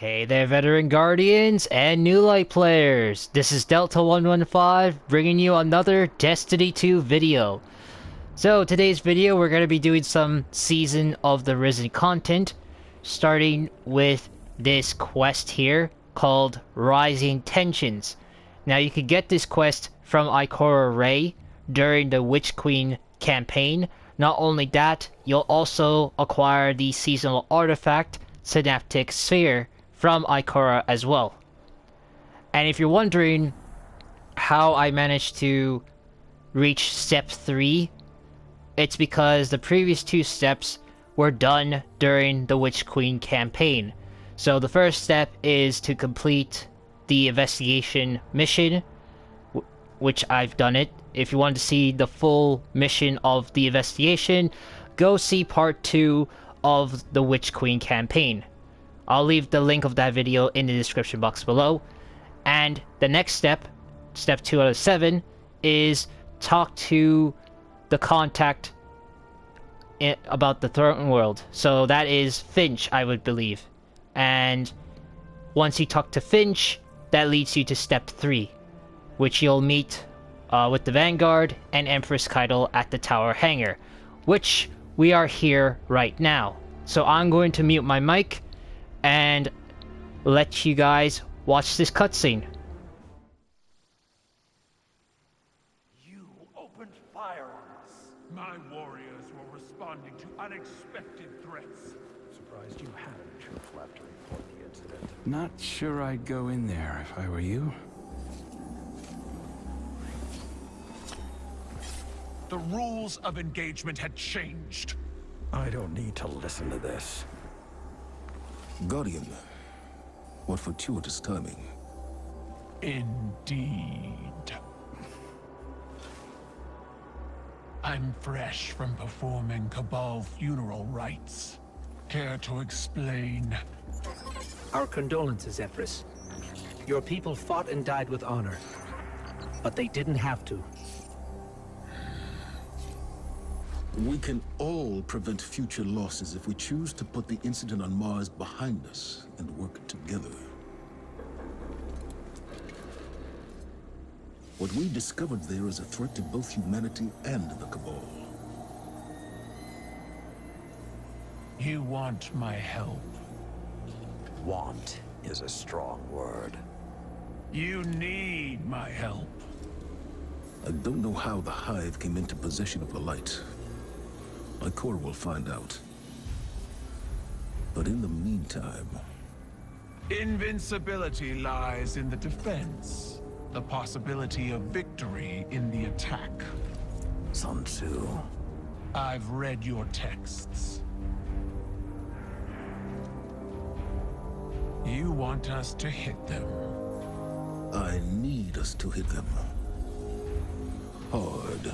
Hey there, veteran guardians and new light players. This is Delta115 bringing you another Destiny 2 video. So today's video we're going to be doing some Season of the Risen content, starting with this quest here called Rising Tensions. Now you can get this quest from Ikora Rey during the Witch Queen campaign. Not only that, you'll also acquire the seasonal artifact Synaptic Sphere from Ikora as well. And if you're wondering how I managed to reach step 3, it's because the previous 2 steps were done during the Witch Queen campaign. So the first step is to complete the investigation mission, which I've done it. If you want to see the full mission of the investigation, go see part 2 of the Witch Queen campaign. I'll leave the link of that video in the description box below. And the next step, step 2 out of 7, is talk to the contact about the Throne World. So that is Finch, I would believe. And once you talk to Finch, that leads you to step 3, which you'll meet with the Vanguard and Empress Caiatl at the Tower Hangar, which we are here right now. So I'm going to mute my mic and let you guys watch this cutscene. You opened fire on us. My warriors were responding to unexpected threats. Surprised you had a truth left to report the incident. Not sure I'd go in there if I were you. The rules of engagement had changed. I don't need to listen to this. Guardian, what fortuitous timing. Indeed. I'm fresh from performing Cabal funeral rites. Care to explain? Our condolences, Empress. Your people fought and died with honor, but they didn't have to. We can all prevent future losses if we choose to put the incident on Mars behind us and work together. What we discovered there is a threat to both humanity and the Cabal. You want my help. Want is a strong word. You need my help. I don't know how the Hive came into possession of the light. Ikora will find out. But in the meantime... Invincibility lies in the defense. The possibility of victory in the attack. Sun Tzu. I've read your texts. You want us to hit them. I need us to hit them. Hard.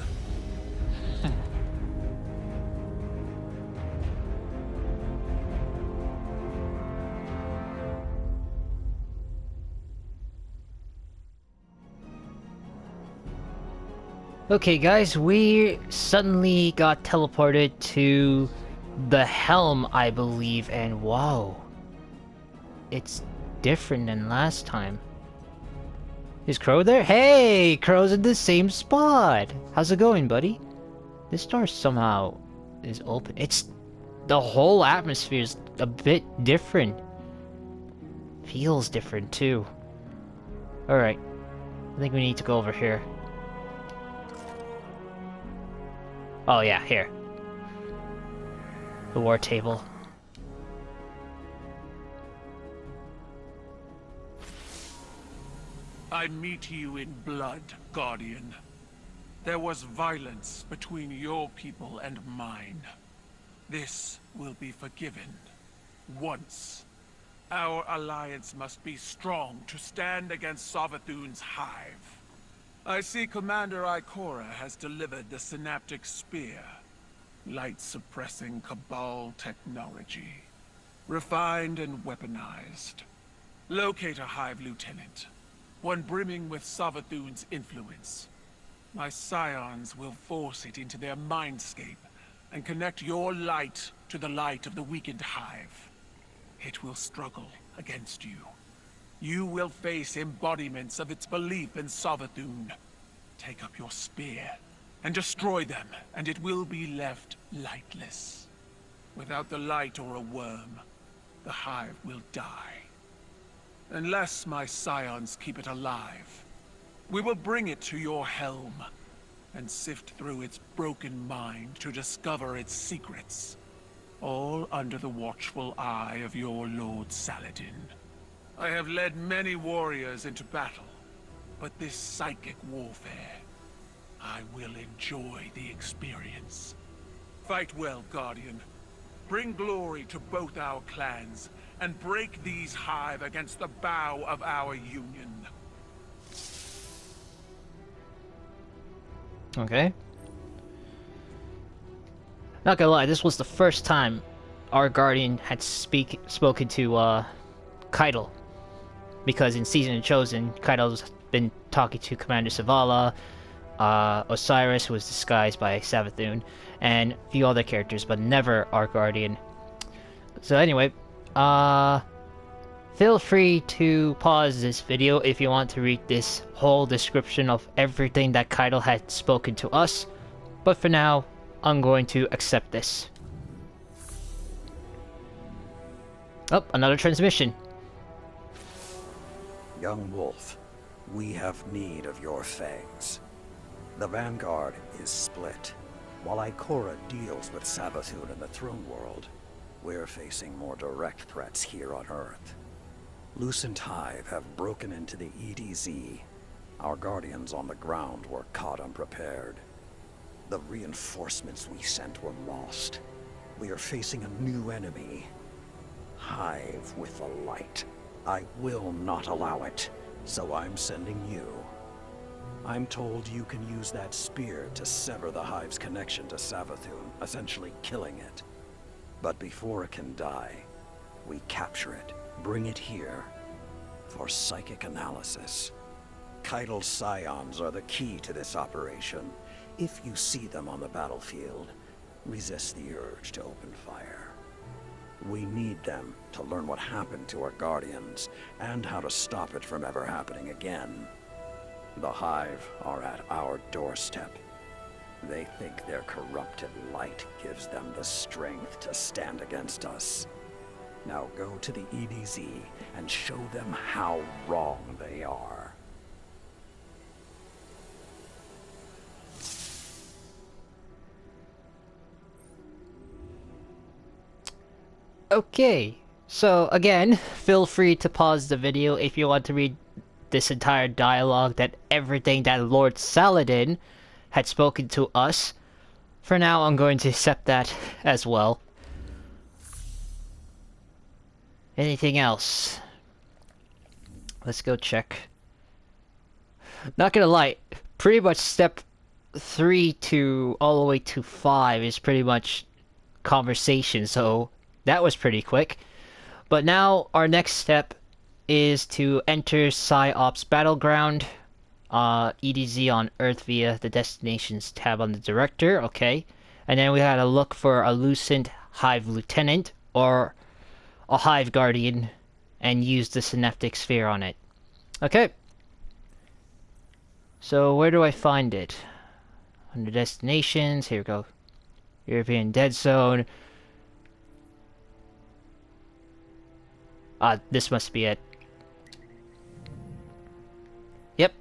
Okay guys, we suddenly got teleported to the helm, I believe, and wow. It's different than last time. Is Crow there? Hey! Crow's in the same spot! How's it going, buddy? This door somehow is open. It's... the whole atmosphere is a bit different. Feels different, too. Alright. I think we need to go over here. Oh yeah, here. The war table. I meet you in blood, Guardian. There was violence between your people and mine. This will be forgiven. Once. Our alliance must be strong to stand against Savathun's Hive. I see Commander Ikora has delivered the Synaptic Spear. Light-suppressing Cabal technology. Refined and weaponized. Locate a Hive Lieutenant. One brimming with Savathun's influence. My scions will force it into their Mindscape and connect your light to the light of the weakened Hive. It will struggle against you. You will face embodiments of its belief in Savathun. Take up your spear and destroy them, and it will be left lightless. Without the light or a worm, the Hive will die. Unless my scions keep it alive, we will bring it to your helm and sift through its broken mind to discover its secrets, all under the watchful eye of your Lord Saladin. I have led many warriors into battle, but this psychic warfare, I will enjoy the experience. Fight well, Guardian. Bring glory to both our clans, and break these Hive against the bow of our union. Okay. Not gonna lie, this was the first time our Guardian had spoken to Caiatl. Because in Season of Chosen, Caiatl's been talking to Commander Zavala, Osiris, who was disguised by Savathun, and a few other characters, but never our Guardian. So anyway, feel free to pause this video if you want to read this whole description of everything that Caiatl had spoken to us, but for now, I'm going to accept this. Oh, another transmission. Young wolf, we have need of your fangs. The Vanguard is split. While Ikora deals with Savathun in the Throne World, we're facing more direct threats here on Earth. Lucent Hive have broken into the EDZ. Our Guardians on the ground were caught unprepared. The reinforcements we sent were lost. We are facing a new enemy. Hive with the light. I will not allow it, so I'm sending you. I'm told you can use that spear to sever the Hive's connection to Savathun, essentially killing it. But before it can die, we capture it, bring it here, for psychic analysis. Caiatl's scions are the key to this operation. If you see them on the battlefield, resist the urge to open fire. We need them to learn what happened to our Guardians, and how to stop it from ever happening again. The Hive are at our doorstep. They think their corrupted light gives them the strength to stand against us. Now go to the EDZ and show them how wrong they are. Okay, so again, feel free to pause the video if you want to read this entire dialogue, that everything that Lord Saladin had spoken to us. For now, I'm going to accept that as well. Anything else? Let's go check. Not gonna lie, pretty much step 3 to all the way to 5 is pretty much conversation, so that was pretty quick. But now our next step is to enter Psyops Battleground, EDZ on Earth via the Destinations tab on the Director, okay. And then we had to look for a Lucent Hive Lieutenant, or a Hive Guardian, and use the Synaptic Sphere on it. Okay. So where do I find it? Under Destinations, here we go. European Dead Zone. This must be it. Yep,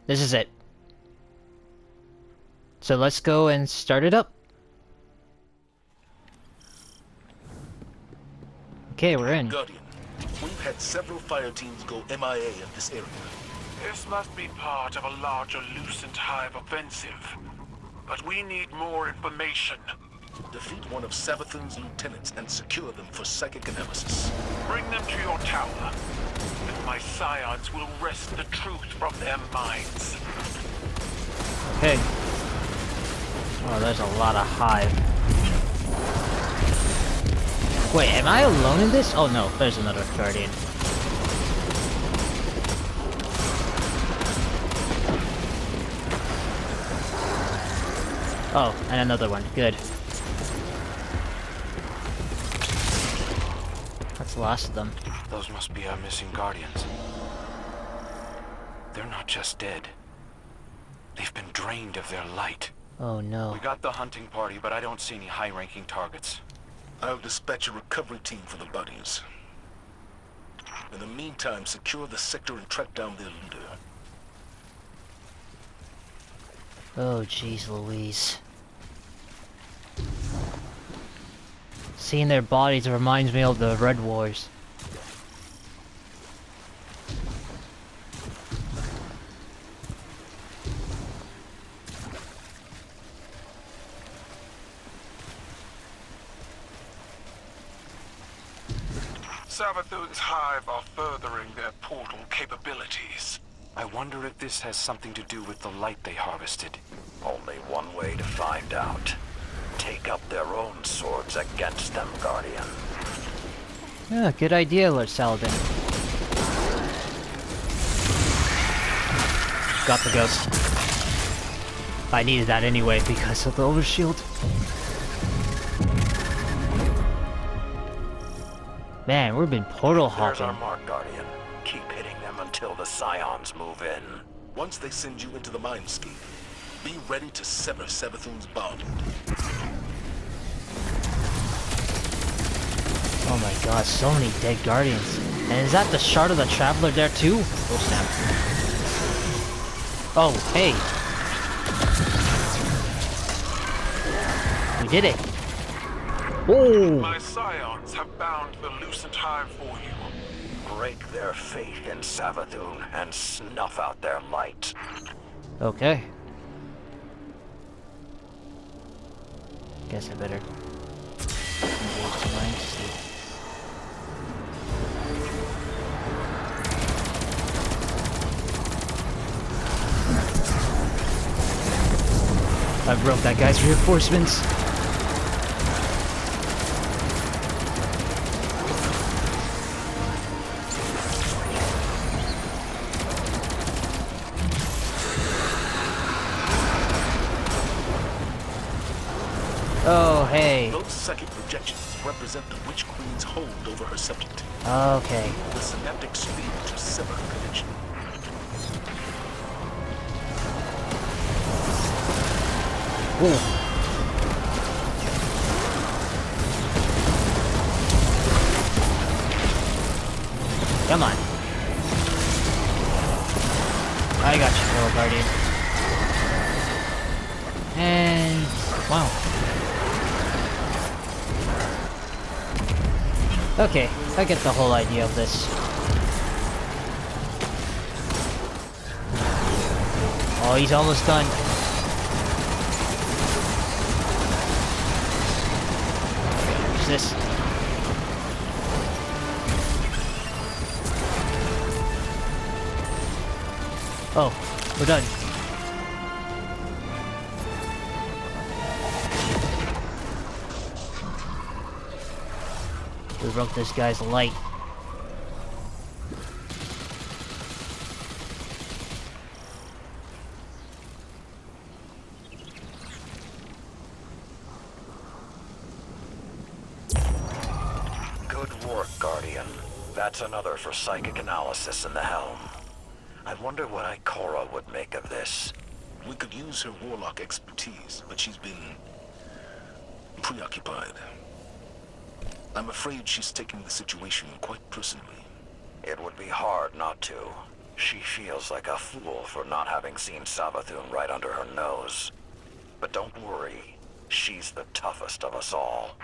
this is it. So let's go and start it up. Okay, we're in. Guardian, we've had several fire teams go MIA in this area. This must be part of a larger Lucent Hive offensive. But we need more information. Defeat one of Savathun's lieutenants and secure them for psychic analysis. Bring them to your tower, and my scions will wrest the truth from their minds. Okay. Oh, there's a lot of Hive. Wait, am I alone in this? Oh no, there's another Guardian. Oh, and another one. Good. That's the last of them. The Those must be our missing Guardians. They're not just dead. They've been drained of their light. Oh no. We got the hunting party, but I don't see any high-ranking targets. I'll dispatch a recovery team for the bodies. In the meantime, secure the sector and track down their leader. Oh jeez Louise. Seeing their bodies reminds me of the Red Wars. Savathun's Hive are furthering their portal capabilities. I wonder if this has something to do with the light they harvested. Only one way to find out. Take up their own swords against them, Guardian. Yeah, good idea, Lord Saladin. Got the ghost. I needed that anyway because of the overshield. Man, we've been portal There's our hopping. mark, Guardian. Keep hitting them until the Scions move in. Once they send you into the Mindscape, be ready to sever Savathun's bond. Oh my god, so many dead guardians. And is that the shard of the Traveler there too? Oh snap. Oh, hey. We did it. Oh! My Psyops have bound the Lucent Hive for you. Break their faith in Savathun and snuff out their light. Okay. Guess I better engage the Mindscape. I broke that guy's reinforcements. Oh, hey. Those psychic projections represent the Witch Queen's hold over her subject. Okay. The synaptic speed to sever connection. Ooh. Come on. I got you, little guardian. And wow. Okay, I get the whole idea of this. Oh, he's almost done. What's this? Oh, we're done. We broke this guy's light. Good work, Guardian. That's another for psychic analysis in the helm. I wonder what Ikora would make of this. We could use her warlock expertise, but she's been preoccupied. I'm afraid she's taking the situation quite personally. It would be hard not to. She feels like a fool for not having seen Savathun right under her nose. But don't worry, she's the toughest of us all.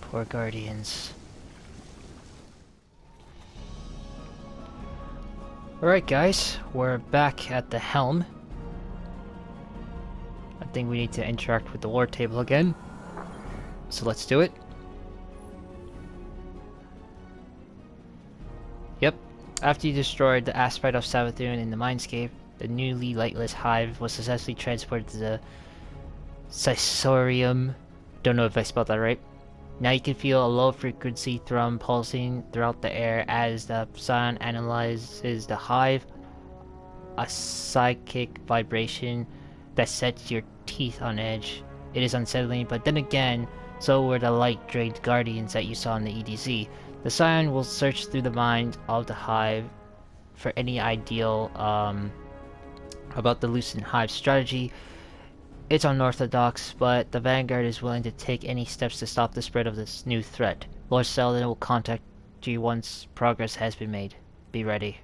Poor Guardians. Alright guys, we're back at the helm. I think we need to interact with the war table again. So let's do it. Yep. After you destroyed the aspect of Savathun in the Mindscape, the newly lightless hive was successfully transported to the Psyops. Don't know if I spelled that right. Now you can feel a low-frequency thrum pulsing throughout the air as the Psion analyzes the hive. A psychic vibration that sets your teeth on edge. It is unsettling, but then again, So were the light-drained Guardians that you saw in the EDZ. The Scion will search through the mind of the Hive for any ideal about the Lucent Hive strategy. It's unorthodox, but the Vanguard is willing to take any steps to stop the spread of this new threat. Lord Saladin will contact you once progress has been made. Be ready.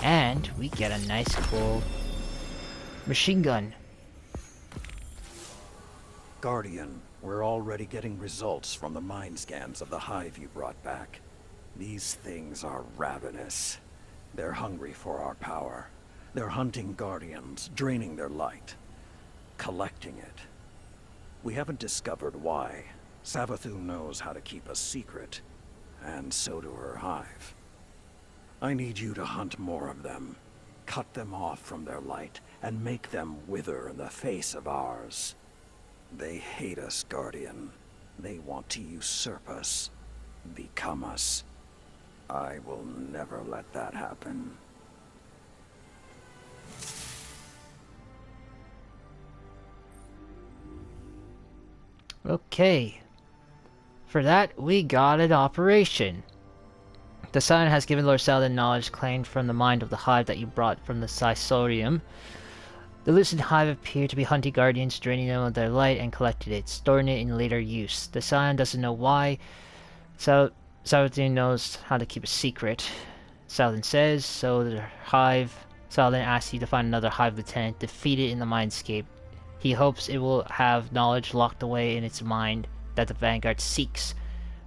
And we get a nice cool machine gun. Guardian, we're already getting results from the mind scans of the Hive you brought back. These things are ravenous. They're hungry for our power. They're hunting Guardians, draining their light, collecting it. We haven't discovered why. Savathûn knows how to keep a secret, and so do her Hive. I need you to hunt more of them, cut them off from their light, and make them wither in the face of ours. They hate us, Guardian. They want to usurp us, become us. I will never let that happen. Okay. For that, we got an operation. The Scion has given Lord Saladin knowledge claimed from the mind of the Hive that you brought from the Psysorium. The Lucent Hive appear to be hunting Guardians, draining them of their light, and collected it, storing it in later use. The Scion doesn't know why. Saladin knows how to keep a secret. Saladin says, so the Hive... Saladin asks you to find another Hive Lieutenant, defeat it in the Mindscape. He hopes it will have knowledge locked away in its mind that the Vanguard seeks.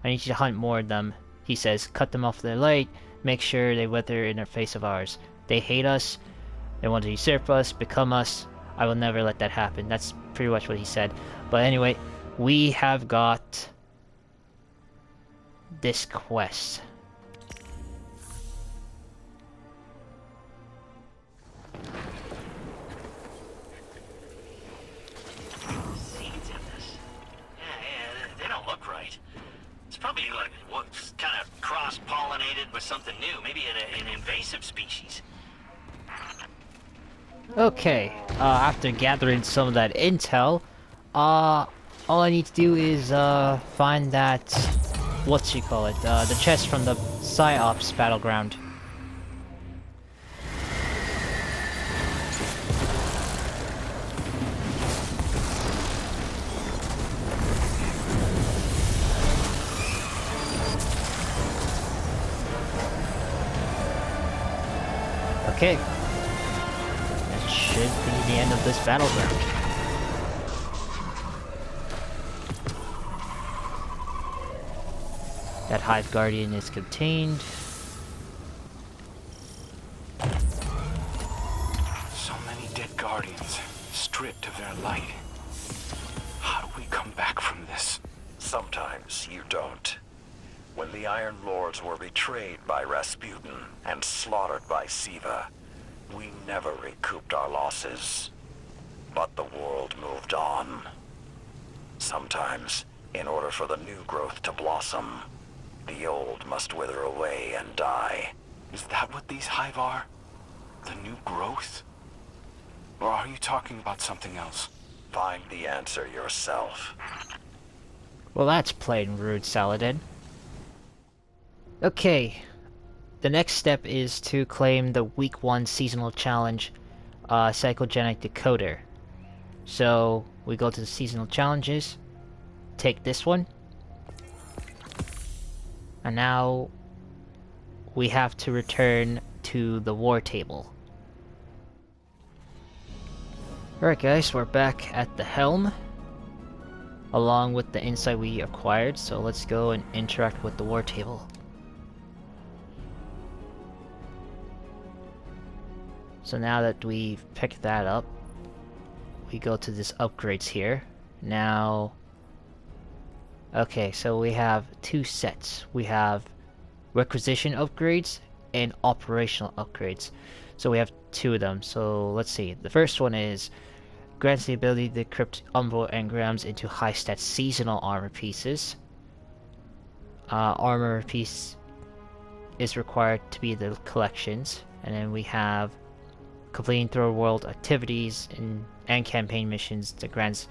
I need you to hunt more of them. He says, cut them off their light, make sure they wither in the face of ours. They hate us, they want to usurp us, become us. I will never let that happen. That's pretty much what he said. But anyway, we have got this quest. Seeds in this. Yeah, they don't look right. It's probably like what's kind of cross-pollinated with something new, maybe an invasive species. Okay, after gathering some of that intel, all I need to do is find that, the chest from the Psyops Battleground. Okay. That should be the end of this battleground. That Hive Guardian is contained. So many dead Guardians, stripped of their light. How do we come back from this? Sometimes you don't. When the Iron Lords were betrayed by Rasputin and slaughtered by Siva, we never recouped our losses. But the world moved on. Sometimes, in order for the new growth to blossom, the old must wither away and die. Is that what these Hive are? The new growth? Or are you talking about something else? Find the answer yourself. Well, that's plain rude, Saladin. Okay, the next step is to claim the Week 1 Seasonal Challenge, Psychogenic Decoder. So, we go to the Seasonal Challenges, take this one, and now we have to return to the war table. Alright guys, we're back at the helm, along with the insight we acquired, so let's go and interact with the war table. So now that we've picked that up, we go to this upgrades here. Now, okay, so we have two sets. We have Requisition upgrades and operational upgrades. So we have two of them. So let's see. The first one is grants the ability to decrypt Umbral engrams into high stat seasonal armor pieces. Armor piece is required to be the collections, and then we have completing third world activities and campaign missions that grants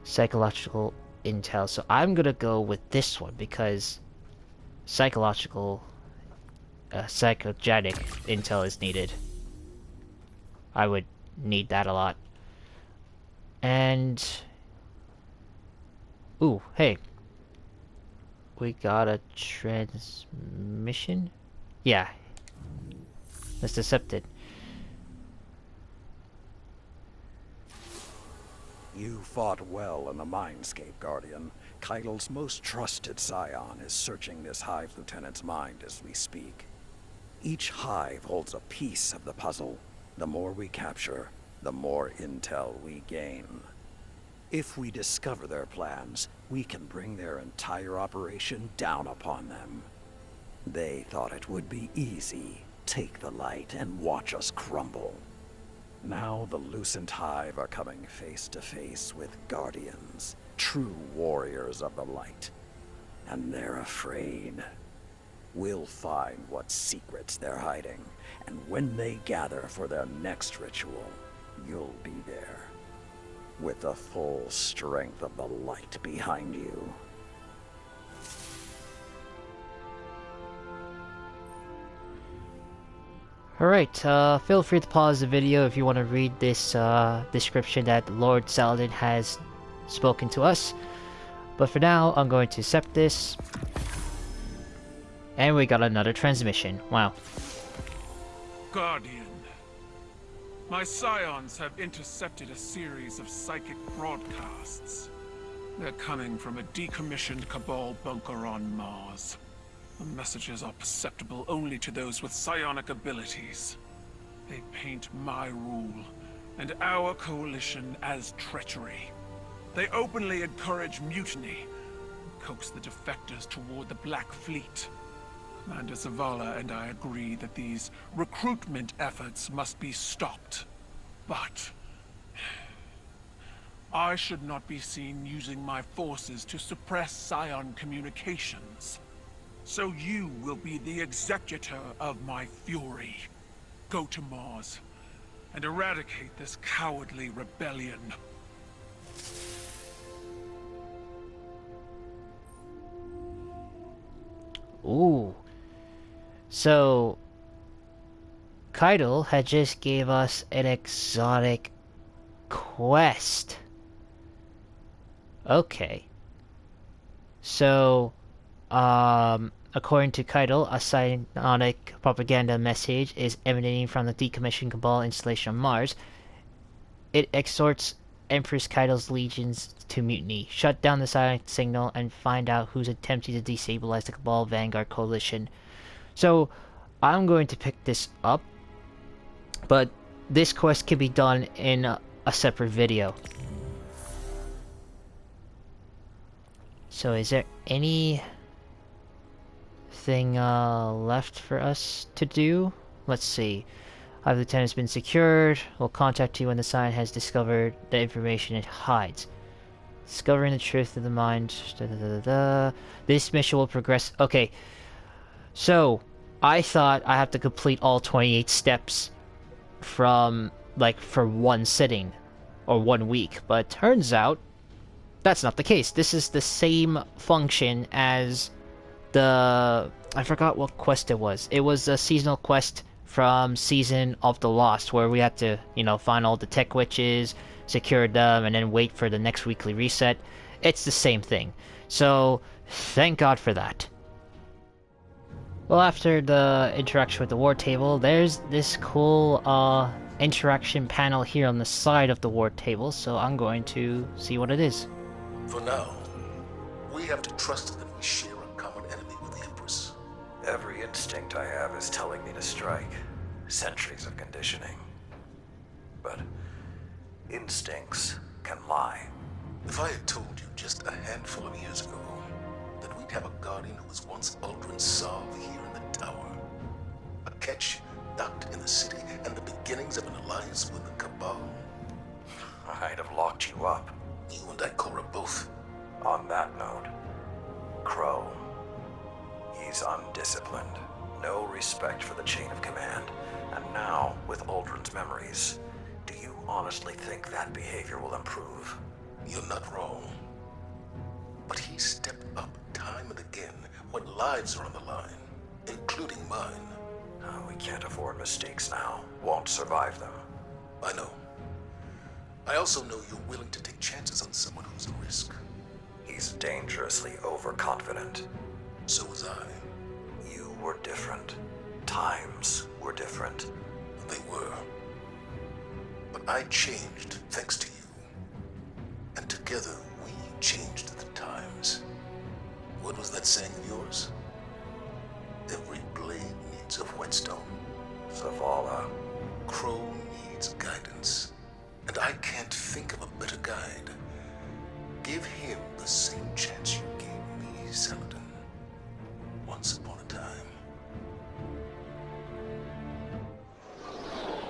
psychological intel, so I'm gonna go with this one because psychological, psychogenic intel is needed. I would need that a lot. And ooh, hey, we got a transmission? Yeah, that's decepted. You fought well in the Mindscape, Guardian. Caiatl's most trusted scion is searching this Hive Lieutenant's mind as we speak. Each Hive holds a piece of the puzzle. The more we capture, the more intel we gain. If we discover their plans, we can bring their entire operation down upon them. They thought it would be easy. Take the light and watch us crumble. Now the Lucent Hive are coming face to face with Guardians, true warriors of the light. And they're afraid. We'll find what secrets they're hiding, and when they gather for their next ritual, you'll be there. With the full strength of the light behind you. Alright, feel free to pause the video if you want to read this description that Lord Saladin has spoken to us. But for now, I'm going to accept this. And we got another transmission. Wow. Guardian. My scions have intercepted a series of psychic broadcasts. They're coming from a decommissioned Cabal bunker on Mars. The messages are perceptible only to those with psionic abilities. They paint my rule and our coalition as treachery. They openly encourage mutiny and coax the defectors toward the Black Fleet. Commander Zavala and I agree that these recruitment efforts must be stopped. But I should not be seen using my forces to suppress Scion communications. So you will be the executor of my fury. Go to Mars and eradicate this cowardly rebellion. Ooh. So Caiatl had just gave us an exotic quest. Okay. So according to Caiatl, a psionic propaganda message is emanating from the decommissioned Cabal installation on Mars. It exhorts Empress Caiatl's legions to mutiny, shut down the psionic signal, and find out who's attempting to destabilize the Cabal Vanguard coalition. So, I'm going to pick this up, but this quest can be done in a separate video. So, is there anything left for us to do? Let's see. Hive Lieutenant has been secured. We'll contact you when the Scion has discovered the information it hides. Discovering the truth of the mind. This mission will progress. Okay. So, I thought I have to complete all 28 steps from, like, for one sitting. Or 1 week. But turns out, that's not the case. This is the same function as the... I forgot what quest it was. It was a seasonal quest from Season of the Lost, where we had to, you know, find all the tech witches, secure them, and then wait for the next weekly reset. It's the same thing. So, thank God for that. Well, after the interaction with the war table, there's this cool, interaction panel here on the side of the war table, so I'm going to see what it is. For now, we have to trust that we share a common enemy with the Empress. Every instinct I have is telling me to strike. Centuries of conditioning. But instincts can lie. If I had told you just a handful of years ago that we'd have a Guardian who was once Uldren's Salve here in the tower, a catch docked in the city, and the beginnings of an alliance with the Cabal, I'd have locked you up. you and Ikora both. On that note, Crow. He's undisciplined. No respect for the chain of command. And now, with Uldren's memories, do you honestly think that behavior will improve? You're not wrong. But he stepped up time and again when lives are on the line, including mine. We can't afford mistakes now. Won't survive them. I know. I also know you're willing to take chances on someone who's a risk. He's dangerously overconfident. So was I. You were different. Times were different. They were. But I changed thanks to you. And together we changed the times. What was that saying of yours? Every blade needs a whetstone. Zavala. Crow needs guidance. And I can't think of a better guide. Give him the same chance you gave me, Saladin. Once upon a time.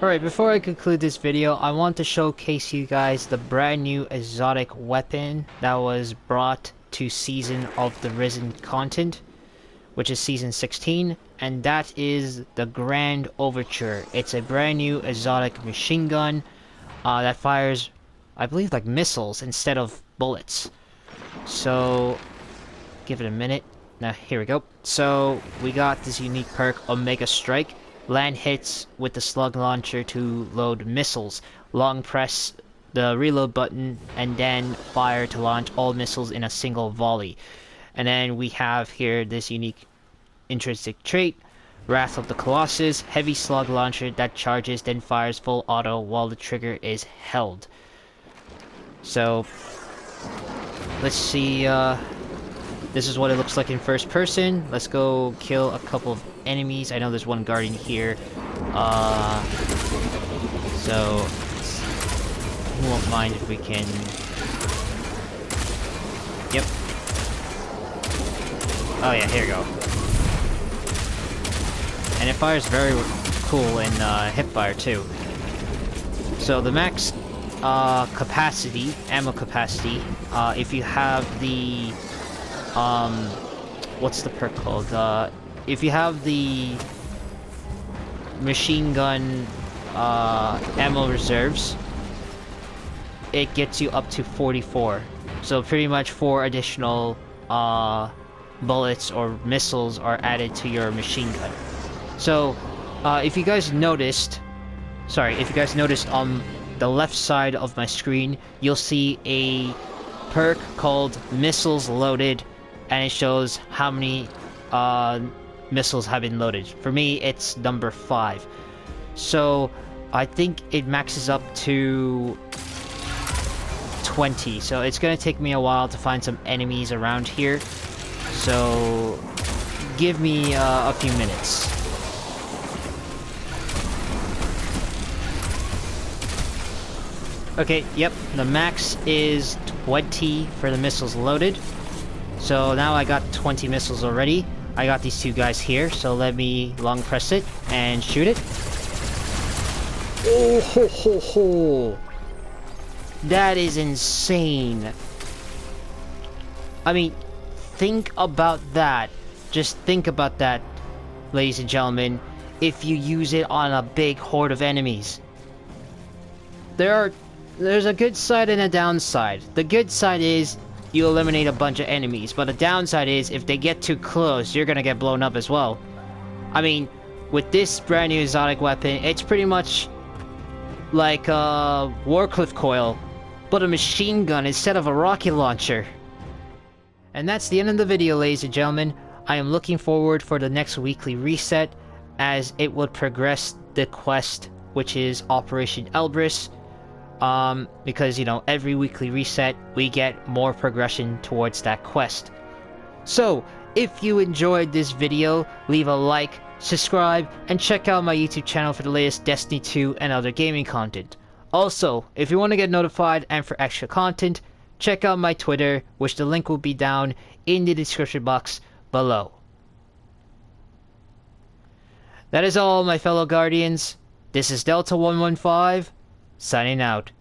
Alright, before I conclude this video, I want to showcase you guys the brand new exotic weapon that was brought to Season of the Risen content, which is Season 16, and that is the Grand Overture. It's a brand new exotic machine gun that fires, I believe, like missiles instead of bullets. So, give it a minute. Now, here we go. So, we got this unique perk, Omega Strike. Land hits with the slug launcher to load missiles. Long press the reload button and then fire to launch all missiles in a single volley. And then we have here this unique intrinsic trait, Wrath of the Colossus, heavy slug launcher that charges then fires full auto while the trigger is held. So let's see, this is what it looks like in first person. Let's go kill a couple of enemies. I know there's one guardian here. So we won't mind if we can. Yep. Oh yeah, here we go. And it fires very cool in hipfire too. So the max capacity, ammo capacity, if you have the what's the perk called? If you have the machine gun ammo reserves, it gets you up to 44. So pretty much 4 additional bullets or missiles are added to your machine gun. So if you guys noticed on the left side of my screen, you'll see a perk called Missiles Loaded, and it shows how many missiles have been loaded. For me, it's number 5. So I think it maxes up to 20. So it's gonna take me a while to find some enemies around here. So give me a few minutes. Okay, yep, the max is 20 for the missiles loaded. So now I got 20 missiles already. I got these 2 guys here, so let me long press it and shoot it. Oh ho ho ho! That is insane. I mean, think about that. Just think about that, ladies and gentlemen, if you use it on a big horde of enemies. There's a good side and a downside. The good side is you eliminate a bunch of enemies, but the downside is if they get too close, you're gonna get blown up as well. I mean, with this brand new exotic weapon, it's pretty much like a Warcliffe coil, but a machine gun instead of a rocket launcher. And that's the end of the video, ladies and gentlemen. I am looking forward for the next weekly reset, as it would progress the quest, which is Operation Elbrus. Because, you know, every weekly reset, we get more progression towards that quest. So, if you enjoyed this video, leave a like, subscribe, and check out my YouTube channel for the latest Destiny 2 and other gaming content. Also, if you want to get notified and for extra content, check out my Twitter, which the link will be down in the description box below. That is all, my fellow Guardians. This is Delta 115, signing out.